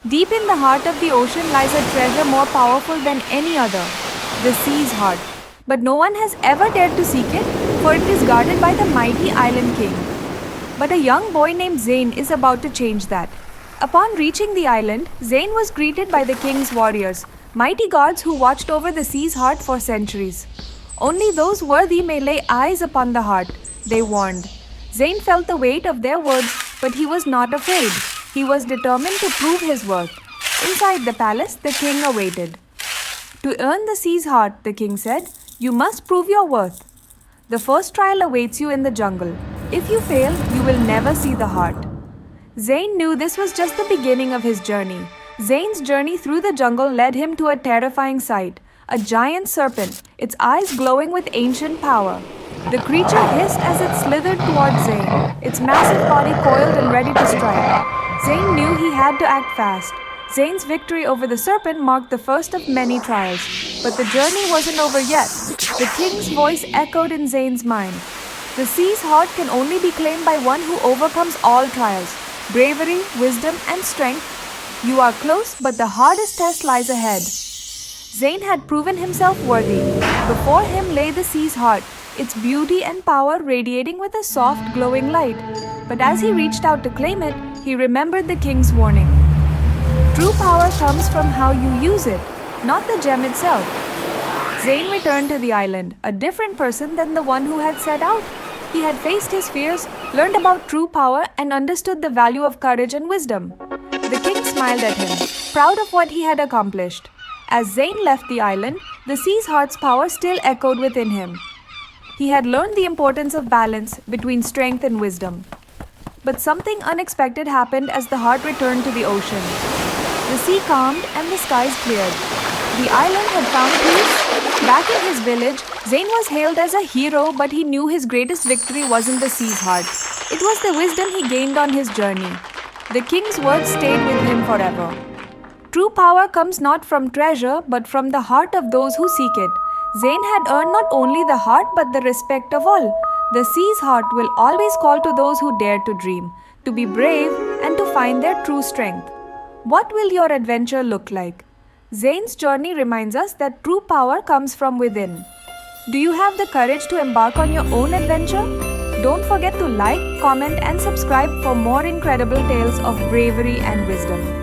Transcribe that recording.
Deep in the heart of the ocean lies a treasure more powerful than any other, the sea's heart. But no one has ever dared to seek it, for it is guarded by the mighty Island King. But a young boy named Zain is about to change that. Upon reaching the island, Zain was greeted by the king's warriors, mighty gods who watched over the sea's heart for centuries. Only those worthy may lay eyes upon the heart, they warned. Zain felt the weight of their words, but he was not afraid. He was determined to prove his worth. Inside the palace, the king awaited. To earn the sea's heart, the king said, you must prove your worth. The first trial awaits you in the jungle. If you fail, you will never see the heart. Zain knew this was just the beginning of his journey. Zain's journey through the jungle led him to a terrifying sight. A giant serpent, its eyes glowing with ancient power. The creature hissed as it slithered towards Zain, its massive body coiled and ready to strike. Zain knew he had to act fast. Zain's victory over the serpent marked the first of many trials. But the journey wasn't over yet. The king's voice echoed in Zain's mind. The sea's heart can only be claimed by one who overcomes all trials. Bravery, wisdom, and strength. You are close, but the hardest test lies ahead. Zain had proven himself worthy. Before him lay the sea's heart, its beauty and power radiating with a soft, glowing light. But as he reached out to claim it, he remembered the king's warning. True power comes from how you use it, not the gem itself. Zain returned to the island, a different person than the one who had set out. He had faced his fears, learned about true power, and understood the value of courage and wisdom. The king smiled at him, proud of what he had accomplished. As Zain left the island, the sea's heart's power still echoed within him. He had learned the importance of balance between strength and wisdom. But something unexpected happened as the heart returned to the ocean. The sea calmed and the skies cleared. The island had found peace. Back in his village, Zain was hailed as a hero, but he knew his greatest victory wasn't the sea's heart. It was the wisdom he gained on his journey. The king's words stayed with him forever. True power comes not from treasure, but from the heart of those who seek it. Zain had earned not only the heart, but the respect of all. The sea's heart will always call to those who dare to dream, to be brave, and to find their true strength. What will your adventure look like? Zain's journey reminds us that true power comes from within. Do you have the courage to embark on your own adventure? Don't forget to like, comment, and subscribe for more incredible tales of bravery and wisdom.